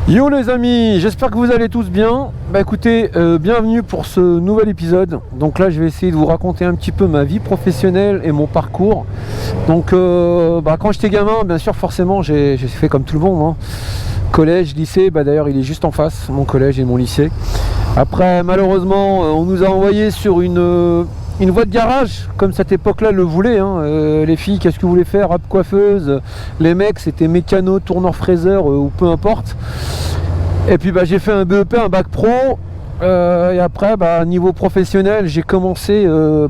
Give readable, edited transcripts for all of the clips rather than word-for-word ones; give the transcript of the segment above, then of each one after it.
Yo les amis, j'espère que vous allez tous bien. Bah écoutez, bienvenue pour ce nouvel épisode. Donc là je vais essayer de vous raconter un petit peu ma vie professionnelle et mon parcours. Donc quand j'étais gamin, bien sûr forcément j'ai fait comme tout le monde, hein. Collège, lycée, d'ailleurs il est juste en face, mon collège et mon lycée. Après malheureusement on nous a envoyé sur une voie de garage, comme cette époque-là le voulait, hein. Les filles, qu'est-ce que vous voulez faire? Rap coiffeuse. Les mecs, c'était mécano, tourneur fraiseur ou peu importe. Et puis j'ai fait un BEP, un bac pro. Et après, niveau professionnel, j'ai commencé. Je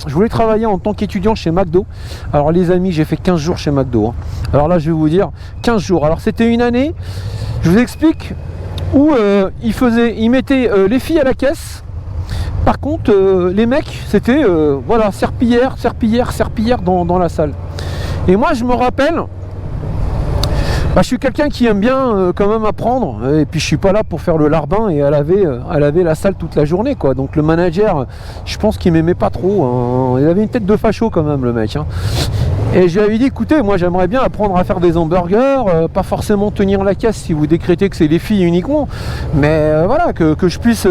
voulais travailler en tant qu'étudiant chez McDo. Alors les amis, j'ai fait 15 jours chez McDo, hein. Alors là, je vais vous dire 15 jours. Alors c'était une année. Je vous explique où ils mettaient les filles à la caisse. Par contre, les mecs, c'était serpillière dans la salle. Et moi, je me rappelle, je suis quelqu'un qui aime bien quand même apprendre. Et puis, je suis pas là pour faire le larbin et à laver la salle toute la journée, quoi. Donc, le manager, je pense qu'il m'aimait pas trop, hein. Il avait une tête de facho quand même, le mec, hein. Et je lui avais dit, écoutez, moi, j'aimerais bien apprendre à faire des hamburgers, pas forcément tenir la caisse si vous décrétez que c'est les filles uniquement, mais que je puisse...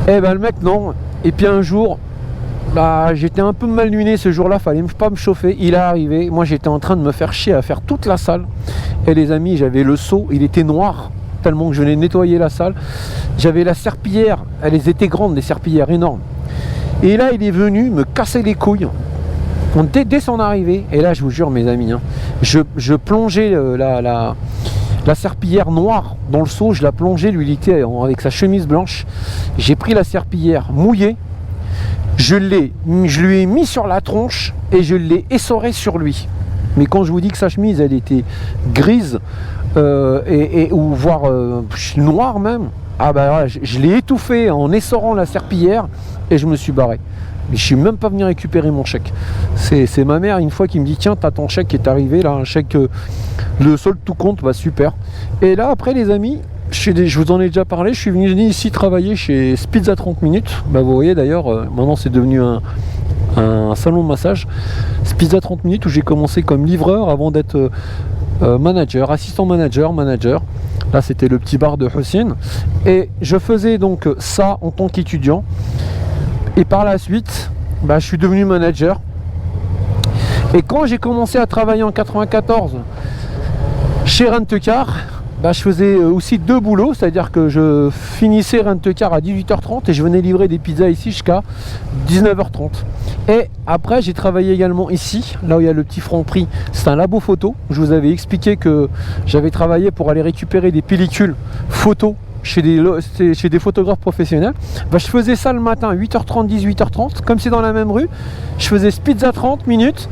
le mec non. Et puis un jour, j'étais un peu mal luné ce jour-là, fallait pas me chauffer. Il est arrivé, moi j'étais en train de me faire chier à faire toute la salle. Et les amis, j'avais le seau, il était noir, tellement que je venais nettoyer la salle. J'avais la serpillière, elles étaient grandes, des serpillières énormes. Et là, il est venu me casser les couilles dès son arrivée. Et là, je vous jure, mes amis, hein, je plongeais la serpillière noire dans le seau, je la plongeais, lui il était avec sa chemise blanche. J'ai pris la serpillière mouillée, je lui ai mis sur la tronche et je l'ai essoré sur lui. Mais quand je vous dis que sa chemise elle était grise ou voire noire même, je l'ai étouffé en essorant la serpillière et je me suis barré. Mais je suis même pas venu récupérer mon chèque. C'est ma mère une fois qui me dit tiens, t'as ton chèque qui est arrivé là, un chèque, le solde tout compte, super. Et là après les amis, je vous en ai déjà parlé, je suis venu ici travailler chez Spizza 30 minutes. Vous voyez d'ailleurs, maintenant c'est devenu un salon de massage. Spizza 30 minutes où j'ai commencé comme livreur avant d'être manager, assistant manager. Là c'était le petit bar de Hussein. Et je faisais donc ça en tant qu'étudiant. Et par la suite, je suis devenu manager. Et quand j'ai commencé à travailler en 94 chez Rent-A-Car, je faisais aussi deux boulots, c'est-à-dire que je finissais Rent-A-Car à 18h30 et je venais livrer des pizzas ici jusqu'à 19h30. Et après, j'ai travaillé également ici, là où il y a le petit Franprix, c'est un labo photo. Je vous avais expliqué que j'avais travaillé pour aller récupérer des pellicules photos chez des photographes professionnels. Je faisais ça le matin, 8h30, 18h30, comme c'est dans la même rue. Je faisais Spizza 30 minutes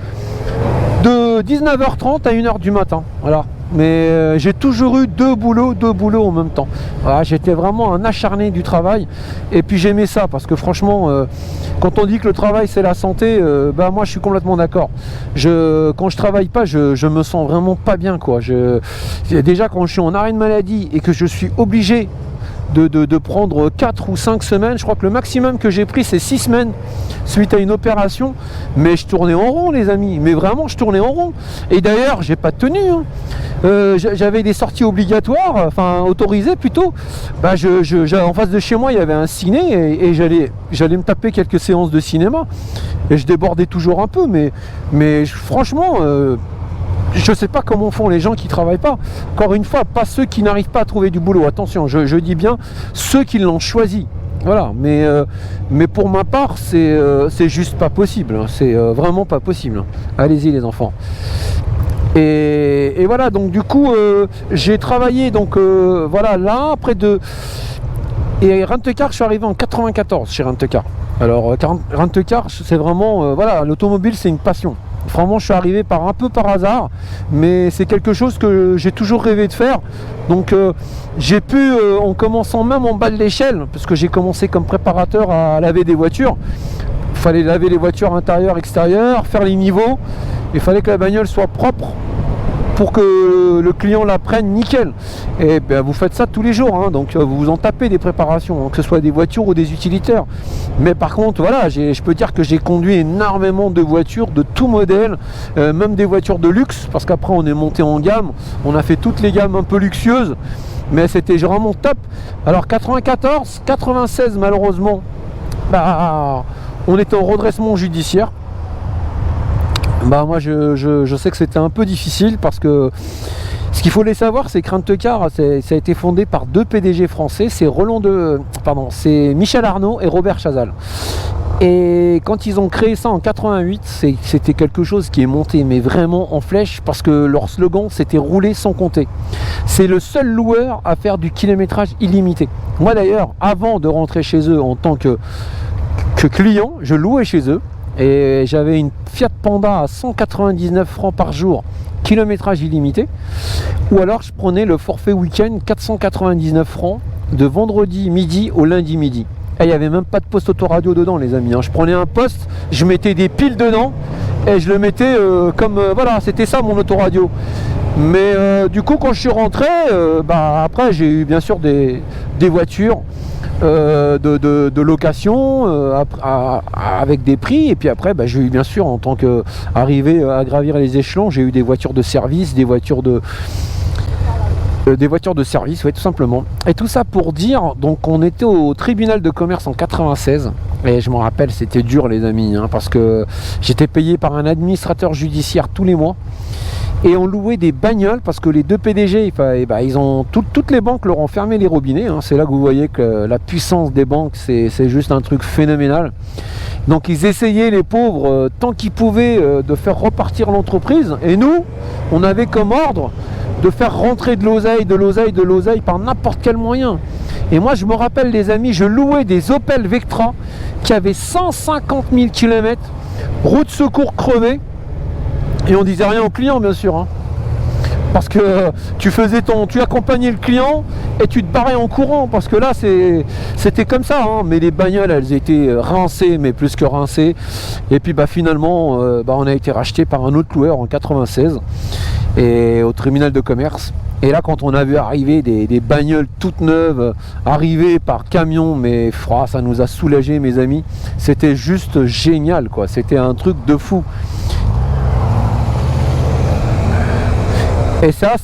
de 19h30 à 1h du matin. Voilà. Mais j'ai toujours eu deux boulots en même temps. Voilà, j'étais vraiment un acharné du travail. Et puis j'aimais ça parce que franchement, quand on dit que le travail c'est la santé, moi je suis complètement d'accord. Quand je travaille pas, je me sens vraiment pas bien, quoi. Déjà quand je suis en arrêt de maladie et que je suis obligé de prendre 4 ou 5 semaines, je crois que le maximum que j'ai pris c'est 6 semaines suite à une opération, mais je tournais en rond les amis, mais vraiment je tournais en rond. Et d'ailleurs j'ai pas tenu, hein. J'avais des sorties obligatoires, enfin autorisées plutôt. En face de chez moi il y avait un ciné et j'allais me taper quelques séances de cinéma et je débordais toujours un peu, mais franchement je sais pas comment font les gens qui travaillent pas. Encore une fois, pas ceux qui n'arrivent pas à trouver du boulot. Attention, je dis bien ceux qui l'ont choisi. Voilà, mais pour ma part, c'est juste pas possible. C'est vraiment pas possible. Allez-y les enfants. Et voilà, donc du coup, j'ai travaillé là après de. Et Rent-A-Car, je suis arrivé en 94 chez Rent-A-Car. Alors Rent-A-Car, c'est vraiment l'automobile, c'est une passion. Vraiment, je suis arrivé un peu par hasard, mais c'est quelque chose que j'ai toujours rêvé de faire. Donc j'ai pu, en commençant même en bas de l'échelle, parce que j'ai commencé comme préparateur à laver des voitures. Il fallait laver les voitures intérieures, extérieures, faire les niveaux. Il fallait que la bagnole soit propre. pour que le client la prenne nickel. Et ben, vous faites ça tous les jours, hein, donc vous vous en tapez des préparations, hein, que ce soit des voitures ou des utilitaires. Mais par contre, voilà, je peux dire que j'ai conduit énormément de voitures de tout modèle, même des voitures de luxe, parce qu'après on est monté en gamme, on a fait toutes les gammes un peu luxueuses, mais c'était vraiment top. Alors 94, 96 malheureusement, bah, on était en redressement judiciaire. Bah moi je sais que c'était un peu difficile parce que ce qu'il faut les savoir, c'est que Rent-A-Car, ça a été fondé par deux PDG français, c'est Michel Arnaud et Robert Chazal. Et quand ils ont créé ça en 88, c'était quelque chose qui est monté mais vraiment en flèche parce que leur slogan c'était rouler sans compter. C'est le seul loueur à faire du kilométrage illimité. Moi d'ailleurs, avant de rentrer chez eux en tant que client, je louais chez eux. Et j'avais une Fiat Panda à 199 francs par jour, kilométrage illimité. Ou alors je prenais le forfait week-end 499 francs de vendredi midi au lundi midi. Et il n'y avait même pas de poste autoradio dedans les amis. Je prenais un poste, je mettais des piles dedans et je le mettais voilà, c'était ça mon autoradio. Mais du coup quand je suis rentré, après j'ai eu bien sûr des voitures. De location avec des prix, et puis après j'ai eu bien sûr en tant qu'arrivé à gravir les échelons, j'ai eu des voitures de service, des voitures de service, ouais, tout simplement. Et tout ça pour dire, donc on était au tribunal de commerce en 96 et je me rappelle c'était dur les amis, hein, parce que j'étais payé par un administrateur judiciaire tous les mois. Et on louait des bagnoles parce que les deux PDG, ils ont toutes les banques leur ont fermé les robinets. Hein. C'est là que vous voyez que la puissance des banques, c'est juste un truc phénoménal. Donc ils essayaient les pauvres tant qu'ils pouvaient de faire repartir l'entreprise. Et nous, on avait comme ordre de faire rentrer de l'oseille par n'importe quel moyen. Et moi je me rappelle les amis, je louais des Opel Vectra qui avaient 150 000 km, roue de secours crevée. Et on disait rien au client bien sûr, hein. Parce que tu accompagnais le client et tu te barrais en courant, parce que là c'était comme ça, hein. Mais les bagnoles elles étaient rincées, mais plus que rincées. Et puis finalement on a été racheté par un autre loueur en 96 et au tribunal de commerce. Et là quand on a vu arriver des bagnoles toutes neuves arrivées par camion, mais ça nous a soulagé mes amis. C'était juste génial quoi, c'était un truc de fou. Et ça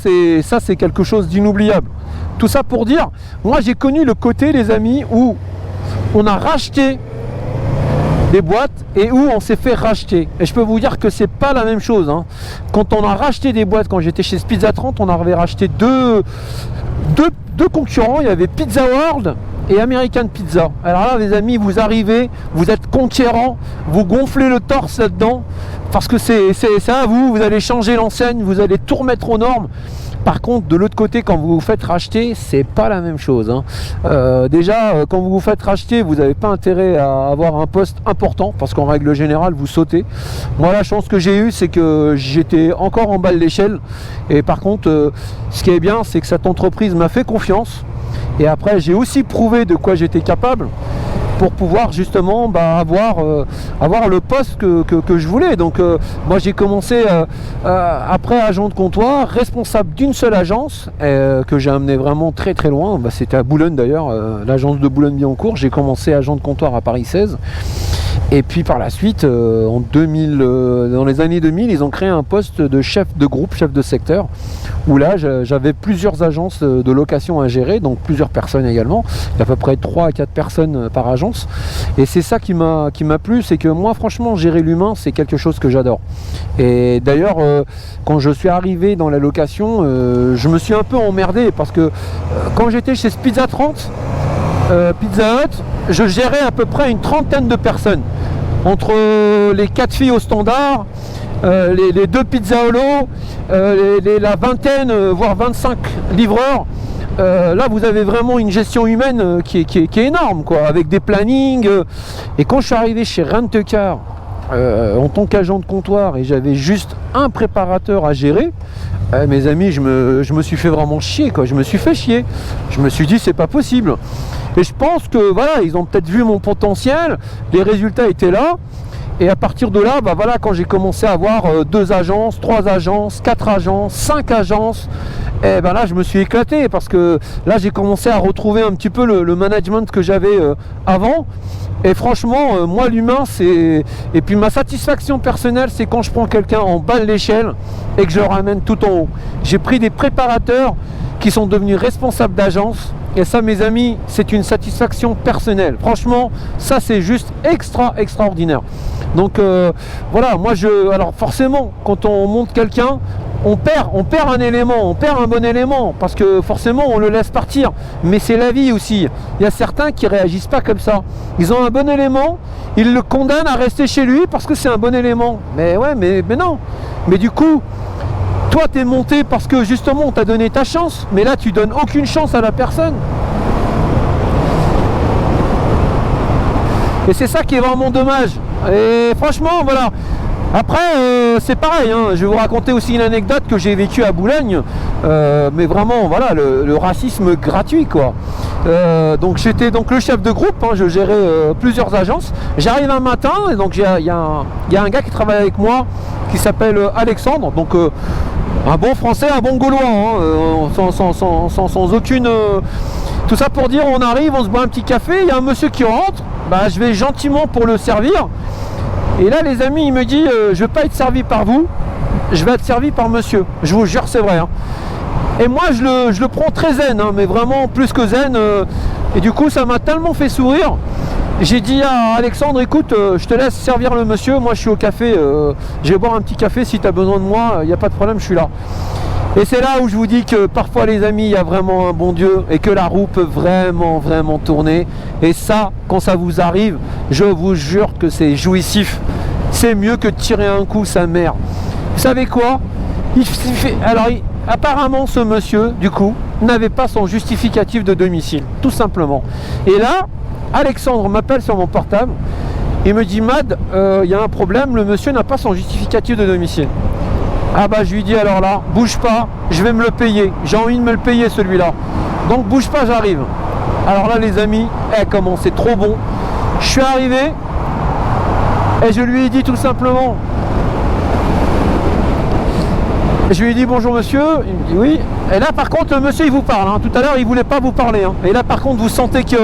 c'est quelque chose d'inoubliable. Tout ça pour dire, moi j'ai connu le côté les amis où on a racheté des boîtes et où on s'est fait racheter. Et je peux vous dire que c'est pas la même chose, hein. Quand on a racheté des boîtes, quand j'étais chez Pizza 30, on avait racheté deux concurrents. Il y avait Pizza World et American Pizza. Alors là les amis, vous arrivez, vous êtes conquérants, vous gonflez le torse là-dedans, parce que c'est à vous allez changer l'enseigne, vous allez tout remettre aux normes. Par contre, de l'autre côté, quand vous vous faites racheter, c'est pas la même chose, hein. Déjà, quand vous vous faites racheter, vous n'avez pas intérêt à avoir un poste important, parce qu'en règle générale, vous sautez. Moi, la chance que j'ai eue, c'est que j'étais encore en bas de l'échelle. Et par contre, ce qui est bien, c'est que cette entreprise m'a fait confiance. Et après, j'ai aussi prouvé de quoi j'étais capable, pour pouvoir justement avoir le poste que je voulais. Donc moi j'ai commencé après agent de comptoir, responsable d'une seule agence que j'ai amené vraiment très très loin. C'était à Boulogne d'ailleurs, l'agence de Boulogne-Billancourt. J'ai commencé agent de comptoir à Paris 16. Et puis par la suite, dans les années 2000, ils ont créé un poste de chef de groupe, chef de secteur, où là j'avais plusieurs agences de location à gérer, donc plusieurs personnes également. Il y a à peu près 3 à 4 personnes par agence. Et c'est ça qui m'a plu, c'est que moi franchement gérer l'humain c'est quelque chose que j'adore. Et d'ailleurs quand je suis arrivé dans la location, je me suis un peu emmerdé parce que quand j'étais chez Pizza 30, Pizza Hut, je gérais à peu près une trentaine de personnes. Entre les 4 filles au standard, les 2 pizzas holo, la vingtaine, voire 25 livreurs. Là vous avez vraiment une gestion humaine qui est énorme quoi, avec des plannings. Et quand je suis arrivé chez Rent-A-Car en tant qu'agent de comptoir et j'avais juste un préparateur à gérer, mes amis, je me suis fait vraiment chier quoi. Je me suis fait chier. Je me suis dit c'est pas possible. Et je pense que voilà, ils ont peut-être vu mon potentiel, les résultats étaient là. Et à partir de là, bah voilà, quand j'ai commencé à avoir 2 agences, 3 agences, 4 agences, 5 agences, et ben là je me suis éclaté parce que là j'ai commencé à retrouver un petit peu le management que j'avais avant. Et franchement, moi l'humain, c'est... Et puis ma satisfaction personnelle, c'est quand je prends quelqu'un en bas de l'échelle et que je le ramène tout en haut. J'ai pris des préparateurs qui sont devenus responsables d'agence. Et ça, mes amis, c'est une satisfaction personnelle. Franchement, ça c'est juste extraordinaire. Donc voilà, moi alors forcément, quand on monte quelqu'un, on perd un élément, on perd un bon élément, parce que forcément on le laisse partir. Mais c'est la vie aussi. Il y a certains qui réagissent pas comme ça. Ils ont un bon élément, ils le condamnent à rester chez lui parce que c'est un bon élément. Mais ouais, mais non. Mais du coup, toi t'es monté parce que justement on t'a donné ta chance, mais là tu donnes aucune chance à la personne. Et c'est ça qui est vraiment dommage. Et franchement, voilà. Après, c'est pareil, hein. Je vais vous raconter aussi une anecdote que j'ai vécue à Boulogne. Mais vraiment, voilà, le racisme gratuit, quoi. Donc j'étais donc le chef de groupe, hein, je gérais plusieurs agences. J'arrive un matin, et donc il y a un gars qui travaille avec moi, qui s'appelle Alexandre. Donc un bon français, un bon gaulois, hein, sans aucune... tout ça pour dire, on arrive, on se boit un petit café, il y a un monsieur qui rentre, bah, je vais gentiment pour le servir. Et là les amis, il me dit, je vais pas être servi par vous, je vais être servi par monsieur. Je vous jure, c'est vrai. Hein. Et moi je le prends très zen, hein, mais vraiment plus que zen. Et du coup ça m'a tellement fait sourire. J'ai dit à Alexandre, écoute, je te laisse servir le monsieur, moi je suis au café, je vais boire un petit café, si tu as besoin de moi, il n'y a pas de problème, je suis là. Et c'est là où je vous dis que parfois les amis, il y a vraiment un bon Dieu et que la roue peut vraiment tourner. Et ça, quand ça vous arrive, je vous jure que c'est jouissif. C'est mieux que de tirer un coup sa mère. Vous savez quoi? Apparemment ce monsieur, du coup, n'avait pas son justificatif de domicile, tout simplement. Et là, Alexandre m'appelle sur mon portable et me dit, Mad, il y a un problème, le monsieur n'a pas son justificatif de domicile. Ah bah je lui dis, alors là, bouge pas, je vais me le payer, j'ai envie de me le payer celui-là. Donc bouge pas, j'arrive. Alors là les amis, comment c'est trop bon. Je suis arrivé et je lui ai dit tout simplement, je lui ai dit bonjour monsieur, il me dit oui. Et là par contre le monsieur il vous parle, hein. Tout à l'heure il voulait pas vous parler, hein. Et là par contre vous sentez qu'il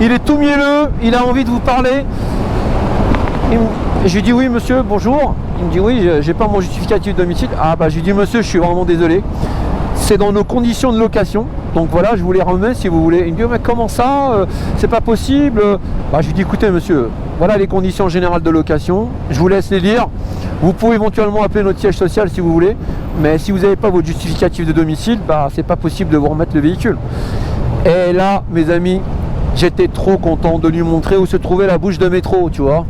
est tout mielleux, il a envie de vous parler. Je lui dis oui monsieur, bonjour. Il me dit oui, j'ai pas mon justificatif de domicile. Ah bah je lui dis monsieur, je suis vraiment désolé. C'est dans nos conditions de location. Donc voilà, je vous les remets si vous voulez. Il me dit mais comment ça, c'est pas possible. Bah je lui dis écoutez monsieur, voilà les conditions générales de location. Je vous laisse les lire. Vous pouvez éventuellement appeler notre siège social si vous voulez. Mais si vous n'avez pas votre justificatif de domicile, bah c'est pas possible de vous remettre le véhicule. Et là, mes amis, j'étais trop content de lui montrer où se trouvait la bouche de métro, tu vois.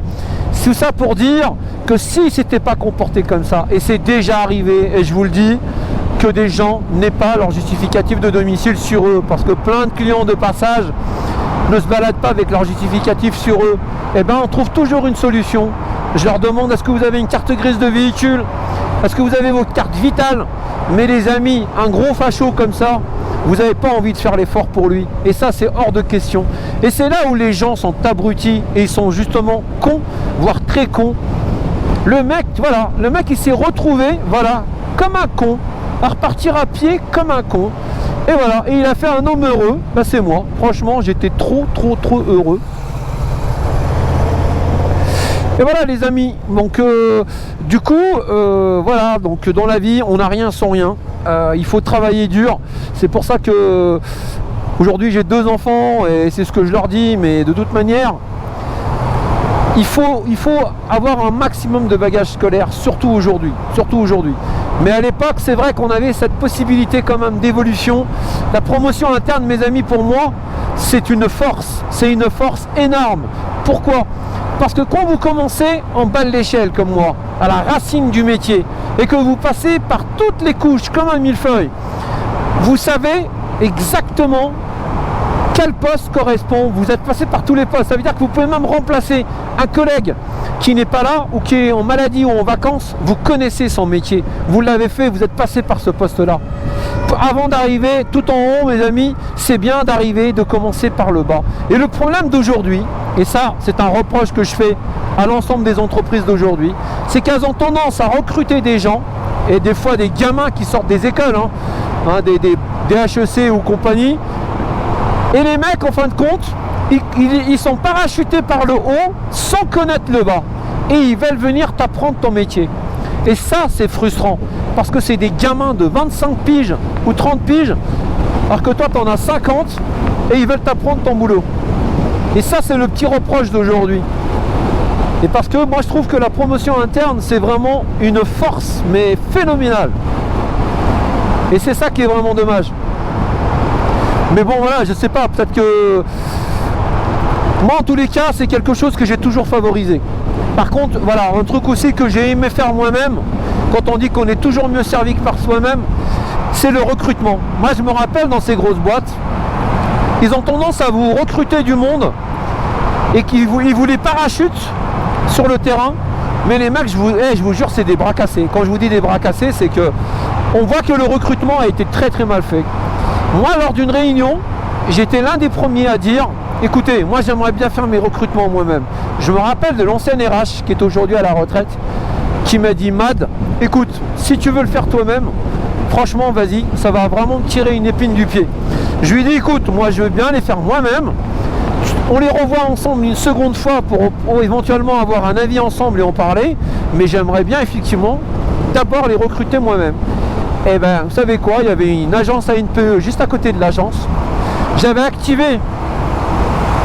Tout ça pour dire que s'il ne s'était pas comporté comme ça, et c'est déjà arrivé, et je vous le dis, que des gens n'aient pas leur justificatif de domicile sur eux, parce que plein de clients de passage ne se baladent pas avec leur justificatif sur eux, et ben on trouve toujours une solution. Je leur demande, est-ce que vous avez une carte grise de véhicule? Est-ce que vous avez votre carte vitale? Mais les amis, un gros facho comme ça, vous n'avez pas envie de faire l'effort pour lui. Et ça, c'est hors de question. Et c'est là où les gens sont abrutis et ils sont justement cons, voire très cons. Le mec, voilà, le mec il s'est retrouvé, voilà, comme un con, à repartir à pied comme un con. Et voilà, et il a fait un homme heureux, ben c'est moi. Franchement, j'étais trop heureux. Et voilà les amis, donc du coup, voilà, donc dans la vie, on n'a rien sans rien. Il faut travailler dur. C'est pour ça que aujourd'hui j'ai 2 enfants et c'est ce que je leur dis, mais de toute manière, il faut avoir un maximum de bagages scolaires, surtout aujourd'hui. Mais à l'époque, c'est vrai qu'on avait cette possibilité quand même d'évolution. La promotion interne, mes amis, pour moi, c'est une force énorme. Pourquoi ? Parce que quand vous commencez en bas de l'échelle comme moi, à la racine du métier, et que vous passez par toutes les couches comme un millefeuille, vous savez exactement quel poste correspond. Vous êtes passé par tous les postes. Ça veut dire que vous pouvez même remplacer un collègue qui n'est pas là ou qui est en maladie ou en vacances. Vous connaissez son métier. Vous l'avez fait, vous êtes passé par ce poste-là. Avant d'arriver tout en haut, mes amis, c'est bien d'arriver, de commencer par le bas. Et le problème d'aujourd'hui, et ça c'est un reproche que je fais à l'ensemble des entreprises d'aujourd'hui, c'est qu'elles ont tendance à recruter des gens, et des fois des gamins qui sortent des écoles, des HEC ou compagnie, et les mecs en fin de compte, ils sont parachutés par le haut sans connaître le bas, et ils veulent venir t'apprendre ton métier. Et ça c'est frustrant, parce que c'est des gamins de 25 piges ou 30 piges, alors que toi tu en as 50, et ils veulent t'apprendre ton boulot. Et ça c'est le petit reproche d'aujourd'hui. Et parce que moi je trouve que la promotion interne c'est vraiment une force mais phénoménale. Et c'est ça qui est vraiment dommage. Mais bon voilà, je sais pas, peut-être que moi en tous les cas c'est quelque chose que j'ai toujours favorisé. Par contre voilà, un truc aussi que j'ai aimé faire moi-même, quand on dit qu'on est toujours mieux servi que par soi-même, c'est le recrutement. Moi je me rappelle dans ces grosses boîtes, ils ont tendance à vous recruter du monde et qu'ils vous les parachutent sur le terrain, mais les mecs, je vous jure, c'est des bras cassés. Quand je vous dis des bras cassés, c'est que on voit que le recrutement a été très très mal fait. Moi, lors d'une réunion, j'étais l'un des premiers à dire, écoutez, moi j'aimerais bien faire mes recrutements moi-même. Je me rappelle de l'ancienne RH qui est aujourd'hui à la retraite, qui m'a dit, Mad, écoute, si tu veux le faire toi-même, franchement, vas-y, ça va vraiment me tirer une épine du pied. Je lui ai dit, écoute, moi je veux bien les faire moi-même. On les revoit ensemble une seconde fois pour éventuellement avoir un avis ensemble et en parler, mais j'aimerais bien effectivement d'abord les recruter moi-même. Et ben vous savez quoi, il y avait une agence ANPE juste à côté de l'agence. J'avais activé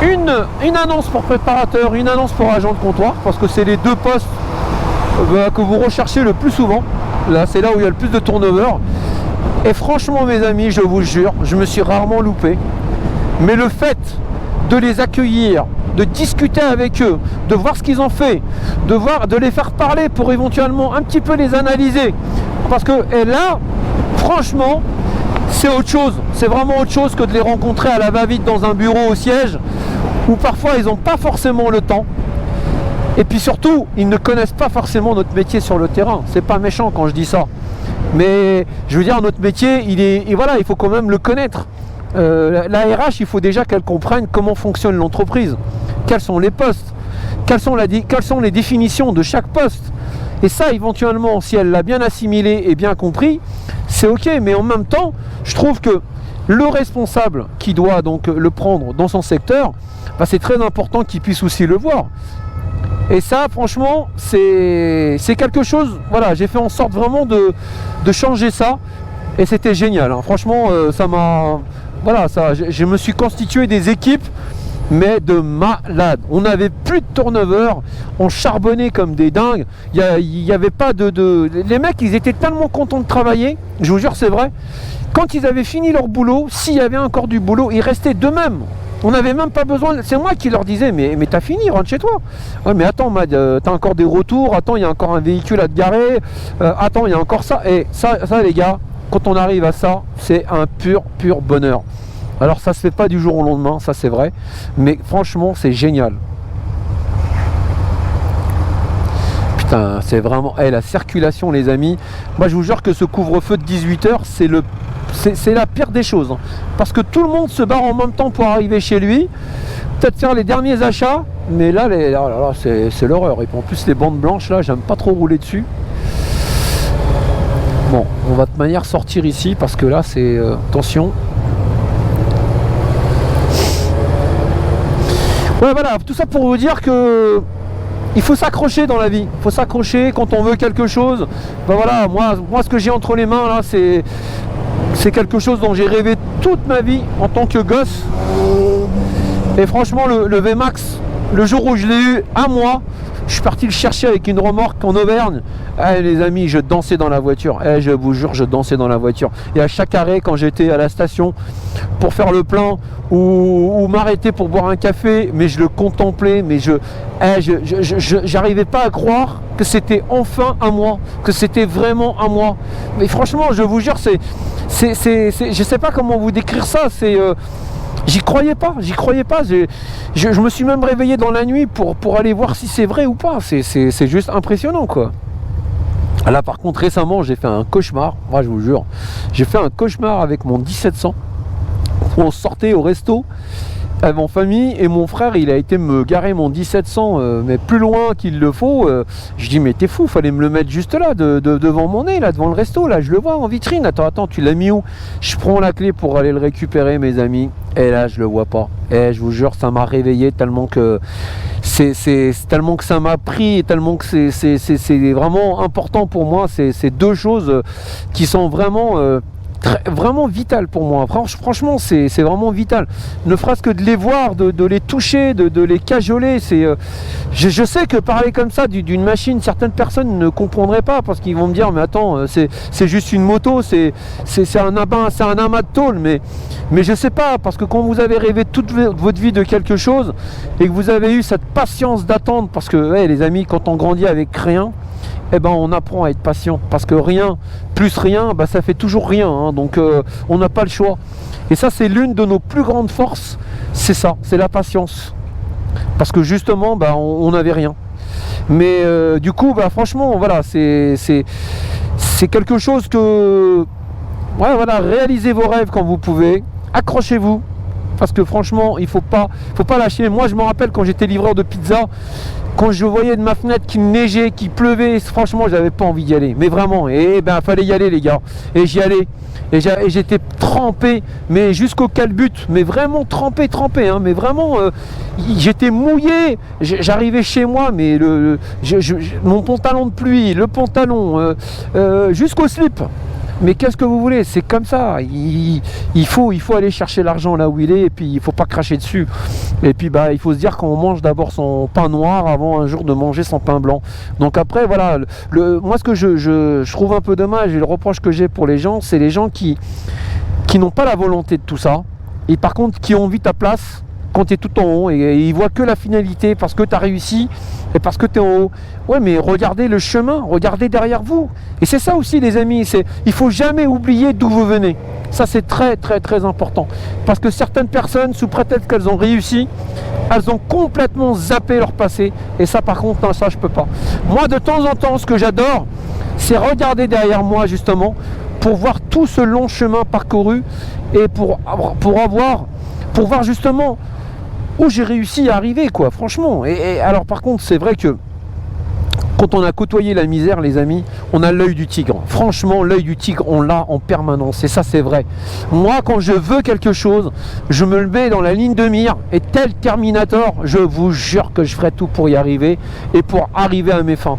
une annonce pour préparateur, une annonce pour agent de comptoir, parce que c'est les deux postes que vous recherchez le plus souvent. Là c'est là où il y a le plus de turnover. Et franchement mes amis, je vous jure, je me suis rarement loupé. Mais le fait de les accueillir, de discuter avec eux, de voir ce qu'ils ont fait, de les faire parler pour éventuellement un petit peu les analyser. Parce que et là, franchement, c'est autre chose. C'est vraiment autre chose que de les rencontrer à la va-vite dans un bureau au siège, où parfois ils n'ont pas forcément le temps. Et puis surtout, ils ne connaissent pas forcément notre métier sur le terrain. C'est pas méchant quand je dis ça. Mais je veux dire, notre métier, il faut quand même le connaître. La RH, il faut déjà qu'elle comprenne comment fonctionne l'entreprise, quels sont les postes, quelles sont les définitions de chaque poste. Et ça, éventuellement, si elle l'a bien assimilé et bien compris, c'est ok. Mais en même temps, je trouve que le responsable qui doit donc le prendre dans son secteur, c'est très important qu'il puisse aussi le voir. Et ça, franchement, c'est quelque chose, voilà, j'ai fait en sorte vraiment de changer ça. Et c'était génial, hein. Franchement, ça m'a... Voilà, je me suis constitué des équipes, mais de malades. On n'avait plus de turnover, on charbonnait comme des dingues. Il n'y avait pas Les mecs, ils étaient tellement contents de travailler, je vous jure, c'est vrai. Quand ils avaient fini leur boulot, s'il y avait encore du boulot, ils restaient d'eux-mêmes. On n'avait même pas besoin, c'est moi qui leur disais, mais t'as fini, rentre chez toi. Ouais, mais attends, Mad, t'as encore des retours, attends, il y a encore un véhicule à te garer, attends, il y a encore ça. Et ça les gars, quand on arrive à ça, c'est un pur bonheur. Alors ça se fait pas du jour au lendemain, ça c'est vrai, mais franchement c'est génial. Putain, c'est vraiment... la circulation les amis, moi je vous jure que ce couvre-feu de 18h, c'est la pire des choses. Parce que tout le monde se barre en même temps pour arriver chez lui, peut-être faire les derniers achats, mais là, c'est l'horreur. Et puis en plus les bandes blanches là, j'aime pas trop rouler dessus. Bon, on va de manière sortir ici parce que là c'est... attention. Ouais voilà, tout ça pour vous dire que il faut s'accrocher dans la vie. Il faut s'accrocher quand on veut quelque chose. Ben voilà, moi ce que j'ai entre les mains là, c'est quelque chose dont j'ai rêvé toute ma vie en tant que gosse. Et franchement le VMAX, le jour où je l'ai eu à moi, je suis parti le chercher avec une remorque en Auvergne. Les amis, je dansais dans la voiture. Je vous jure, je dansais dans la voiture. Et à chaque arrêt, quand j'étais à la station pour faire le plein ou m'arrêter pour boire un café, mais je le contemplais, mais j'arrivais pas à croire que c'était enfin à moi, que c'était vraiment à moi. Mais franchement, je vous jure, je sais pas comment vous décrire ça. J'y croyais pas. Je me suis même réveillé dans la nuit pour aller voir si c'est vrai ou pas. C'est juste impressionnant quoi. Là par contre récemment j'ai fait un cauchemar, moi je vous jure. J'ai fait un cauchemar avec mon 1700 où on sortait au resto en famille, et mon frère il a été me garer mon 1700 mais plus loin qu'il le faut. Je dis mais t'es fou, fallait me le mettre juste là devant mon nez, là devant le resto, là je le vois en vitrine. Attends, tu l'as mis où? Je prends la clé pour aller le récupérer, mes amis, et là je le vois pas. Et je vous jure, ça m'a réveillé tellement que tellement que ça m'a pris, tellement que c'est vraiment important pour moi. C'est deux choses qui sont vraiment vraiment vital pour moi. Franchement, c'est vraiment vital. Ne fera-ce que de les voir, de les toucher, de les cajoler. Je sais que parler comme ça d'une machine, certaines personnes ne comprendraient pas parce qu'ils vont me dire mais attends, c'est juste une moto, c'est un amas de tôle. Mais je sais pas, parce que quand vous avez rêvé toute votre vie de quelque chose et que vous avez eu cette patience d'attendre, parce que les amis, quand on grandit avec rien, eh ben on apprend à être patient, parce que rien plus rien, bah, ça fait toujours rien, hein. Donc on n'a pas le choix. Et ça, c'est l'une de nos plus grandes forces, c'est ça, c'est la patience, parce que justement bah, on n'avait rien. Mais du coup bah, franchement voilà, c'est quelque chose que ouais, voilà, réalisez vos rêves quand vous pouvez, accrochez-vous, parce que franchement il faut pas lâcher. Moi je me rappelle quand j'étais livreur de pizza, quand je voyais de ma fenêtre qu'il neigeait, qu'il pleuvait, franchement j'avais pas envie d'y aller, mais vraiment, et ben fallait y aller les gars, et j'y allais, et j'étais trempé, mais jusqu'au calbut, mais vraiment trempé, hein, mais vraiment j'étais mouillé, j'arrivais chez moi, mais mon pantalon de pluie, le pantalon jusqu'au slip. Mais qu'est-ce que vous voulez, c'est comme ça, il faut aller chercher l'argent là où il est, et puis il faut pas cracher dessus. Et puis bah il faut se dire qu'on mange d'abord son pain noir avant un jour de manger son pain blanc. Donc après voilà, moi ce que je trouve un peu dommage, et le reproche que j'ai pour les gens, c'est les gens qui n'ont pas la volonté de tout ça, et par contre qui ont envie ta place quand tu es tout en haut, et ils voient que la finalité parce que tu as réussi et parce que tu es en haut. Ouais, mais regardez le chemin, regardez derrière vous. Et c'est ça aussi les amis, il faut jamais oublier d'où vous venez. Ça c'est très important, parce que certaines personnes, sous prétexte qu'elles ont réussi, elles ont complètement zappé leur passé, et ça par contre non, ça je peux pas. Moi de temps en temps, ce que j'adore, c'est regarder derrière moi justement, pour voir tout ce long chemin parcouru, et pour voir justement où j'ai réussi à arriver, quoi, franchement. Et alors par contre c'est vrai que quand on a côtoyé la misère, les amis, on a l'œil du tigre. Franchement, l'œil du tigre, on l'a en permanence. Et ça, c'est vrai. Moi, quand je veux quelque chose, je me le mets dans la ligne de mire. Et tel Terminator, je vous jure que je ferai tout pour y arriver et pour arriver à mes fins.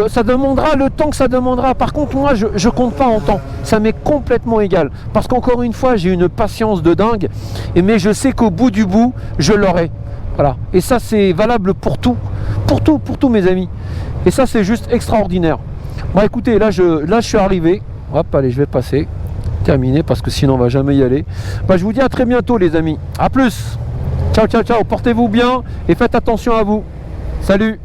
Ça demandera le temps que ça demandera. Par contre, moi, je compte pas en temps. Ça m'est complètement égal. Parce qu'encore une fois, j'ai une patience de dingue. Mais je sais qu'au bout du bout, je l'aurai. Voilà. Et ça, c'est valable pour tout. Pour tout, mes amis. Et ça, c'est juste extraordinaire. Bon, écoutez, là, je suis arrivé. Hop, allez, je vais passer. Terminé, parce que sinon, on va jamais y aller. Bah, je vous dis à très bientôt, les amis. À plus. Ciao. Portez-vous bien et faites attention à vous. Salut.